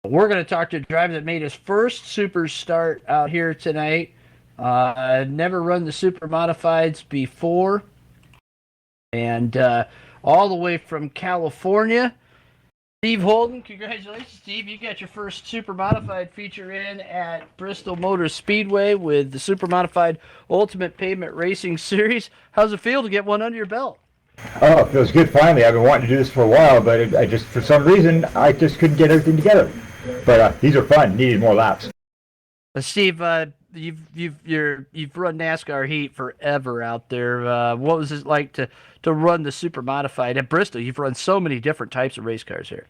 We're going to talk to a driver that made his first super start out here tonight. Never run the super modifieds before, and all the way from California. Steve Holden, congratulations, Steve. You got your first super modified feature in at Bristol Motor Speedway with the super modified Ultimate Pavement Racing Series. How's it feel to get one under your belt? Oh, it feels good finally. I've been wanting to do this for a while, but I just, for some reason, I just couldn't get everything together. But these are fun. Needed more laps. Steve, you've run NASCAR heat forever out there. What was it like to run the super modified at Bristol? You've run so many different types of race cars here.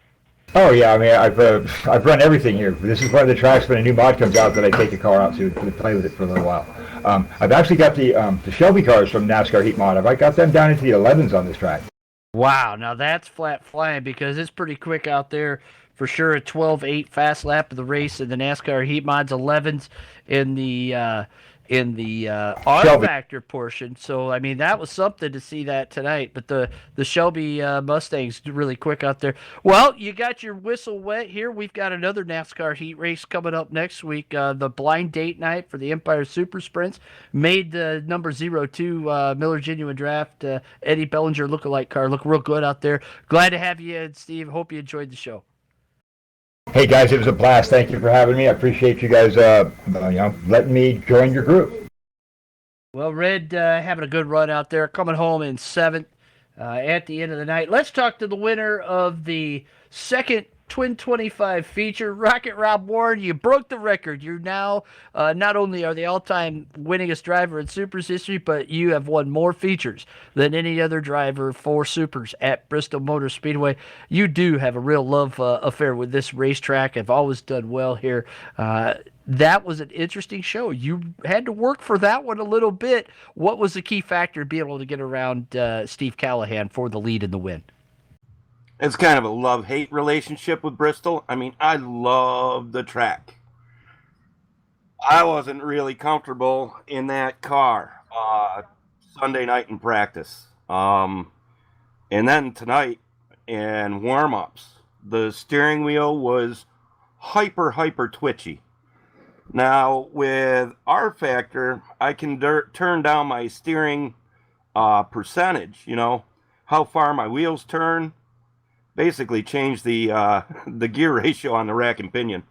Oh yeah, I mean I've run everything here. This is one of the tracks when a new mod comes out that I take a car out to play with it for a little while. I've actually got the Shelby cars from NASCAR Heat Mod. I've got them down into the 11s on this track. Wow, now that's flat flying because it's pretty quick out there for sure. A 12.8 fast lap of the race in the NASCAR Heat Mods 11s in the R Shelby. factor portion. So I mean that was something to see that tonight. But the Shelby Mustangs really quick out there. Well, you got your whistle wet here. We've got another NASCAR heat race coming up next week. The blind date night for the Empire Super Sprints made the number 02 Miller Genuine Draft Eddie Bellinger lookalike car look real good out there. Glad to have you, Steve. Hope you enjoyed the show. Hey guys, it was a blast. Thank you for having me. I appreciate you guys, letting me join your group. Well, Red having a good run out there, coming home in seventh at the end of the night. Let's talk to the winner of the second Twin 25 feature, Rocket Rob Warren. You broke the record. You're now not only are the all-time winningest driver in Supers history, but you have won more features than any other driver for Supers at Bristol Motor Speedway. You do have a real love affair with this racetrack. Have always done well here. That was an interesting show. You had to work for that one a little bit. What was the key factor to be able to get around Steve Callahan for the lead and the win? It's kind of a love-hate relationship with Bristol. I mean, I love the track. I wasn't really comfortable in that car Sunday night in practice. And then tonight in warm-ups, the steering wheel was hyper twitchy. Now, with R Factor, I can turn down my steering percentage, how far my wheels turn, basically change the the gear ratio on the rack and pinion.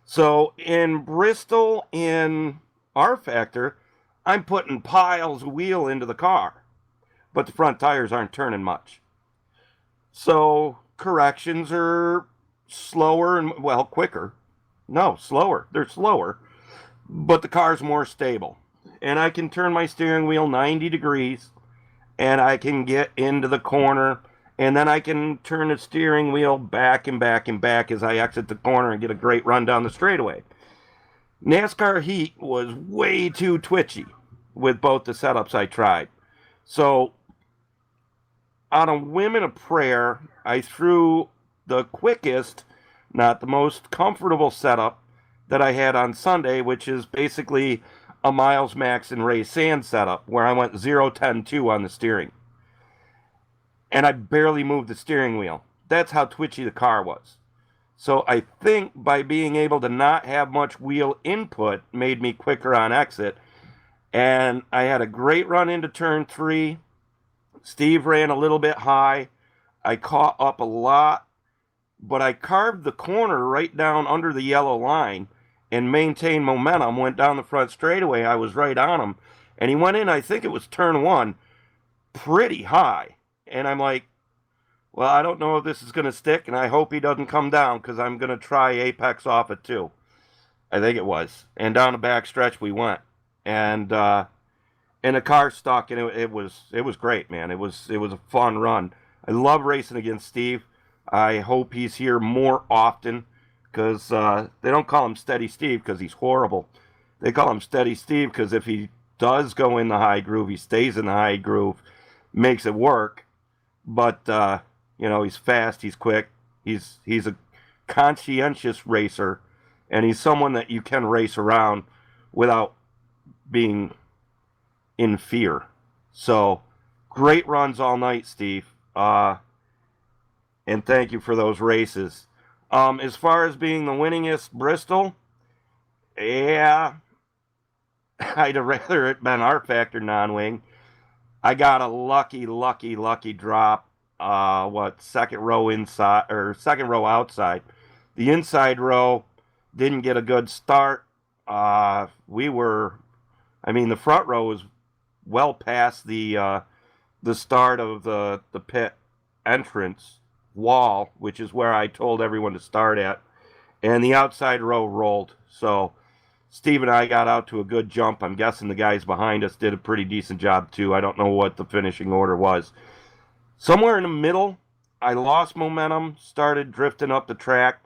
So in Bristol, in R Factor, I'm putting piles of wheel into the car, but the front tires aren't turning much. So corrections are slower and, well, quicker. No, slower. They're slower, but the car's more stable. And I can turn my steering wheel 90 degrees, and I can get into the corner, and then I can turn the steering wheel back and back and back as I exit the corner and get a great run down the straightaway. NASCAR Heat was way too twitchy with both the setups I tried. So, on a whim and a prayer, I threw the quickest, not the most comfortable setup that I had on Sunday, which is basically a Miles Max and Ray Sand setup, where I went 0-10-2 on the steering. And I barely moved the steering wheel. That's how twitchy the car was. So I think by being able to not have much wheel input made me quicker on exit. And I had a great run into turn 3. Steve ran a little bit high. I caught up a lot, but I carved the corner right down under the yellow line and maintained momentum, went down the front straightaway. I was right on him. And he went in, I think it was turn 1, pretty high. And I'm like, well, I don't know if this is going to stick, and I hope he doesn't come down because I'm going to try apex off it too. I think it was. And down the back stretch we went. And the car stuck, and it was great, man. It was a fun run. I love racing against Steve. I hope he's here more often because they don't call him Steady Steve because he's horrible. They call him Steady Steve because if he does go in the high groove, he stays in the high groove, makes it work. But, he's fast, he's quick, he's a conscientious racer, and he's someone that you can race around without being in fear. So, great runs all night, Steve. And thank you for those races. As far as being the winningest Bristol, yeah, I'd have rather it been R Factor non-wing. I got a lucky drop. Second row inside or second row outside. The inside row didn't get a good start. The front row was well past the start of the pit entrance wall, which is where I told everyone to start at, and the outside row rolled. So Steve and I got out to a good jump. I'm guessing the guys behind us did a pretty decent job too. I don't know what the finishing order was. Somewhere in the middle, I lost momentum, started drifting up the track,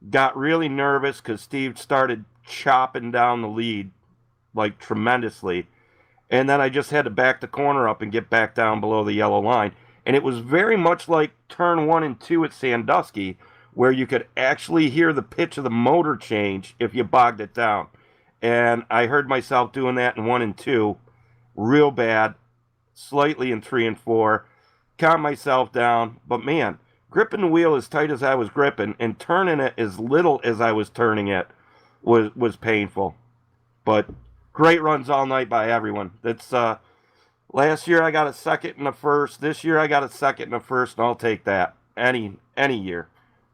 got really nervous because Steve started chopping down the lead like tremendously. And then I just had to back the corner up and get back down below the yellow line. And it was very much like turn 1 and 2 at Sandusky, where you could actually hear the pitch of the motor change if you bogged it down. And I heard myself doing that in 1 and 2 real bad, slightly in 3 and 4. Calmed myself down, but man, gripping the wheel as tight as I was gripping and turning it as little as I was turning it was painful. But great runs all night by everyone. That's last year I got a second and a first. This year I got a second and a first, and I'll take that any year.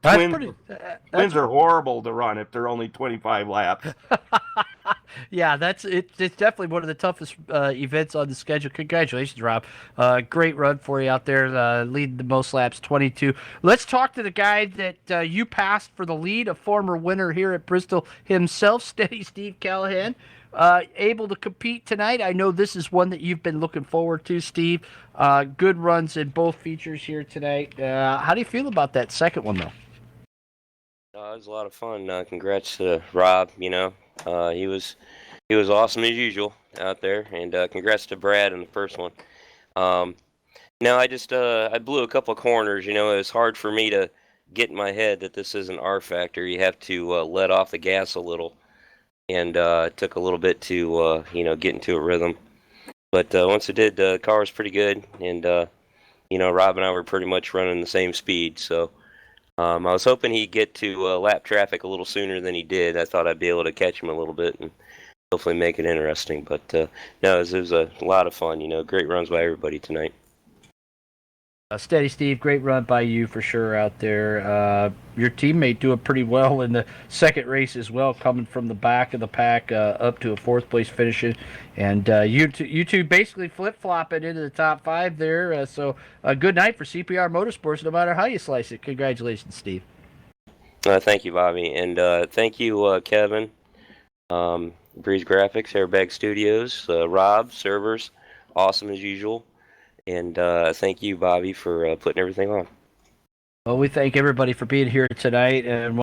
Twins are horrible to run if they're only 25 laps. Yeah, it's definitely one of the toughest events on the schedule. Congratulations, Rob. Great run for you out there, leading the most laps, 22. Let's talk to the guy that you passed for the lead, a former winner here at Bristol himself, Steady Steve Callahan. Able to compete tonight. I know this is one that you've been looking forward to, Steve. Good runs in both features here tonight. How do you feel about that second one, though? It was a lot of fun. Congrats to Rob. He was awesome as usual out there, and congrats to Brad in the first one. I blew a couple of corners. It was hard for me to get in my head that this is an R factor. You have to let off the gas a little, and it took a little bit to get into a rhythm. But once it did, the car was pretty good, and Rob and I were pretty much running the same speed, so. I was hoping he'd get to lap traffic a little sooner than he did. I thought I'd be able to catch him a little bit and hopefully make it interesting. But no, it was a lot of fun. Great runs by everybody tonight. Steady Steve, great run by you for sure out there. Your teammate doing pretty well in the second race as well, coming from the back of the pack up to a fourth place finishing. And you two basically flip-flopping into the top 5 there. So a good night for CPR Motorsports, no matter how you slice it. Congratulations, Steve. Thank you, Bobby. And thank you, Kevin, Breeze Graphics, Airbag Studios, Rob, Servers, awesome as usual. And thank you, Bobby, for putting everything on. Well, we thank everybody for being here tonight. And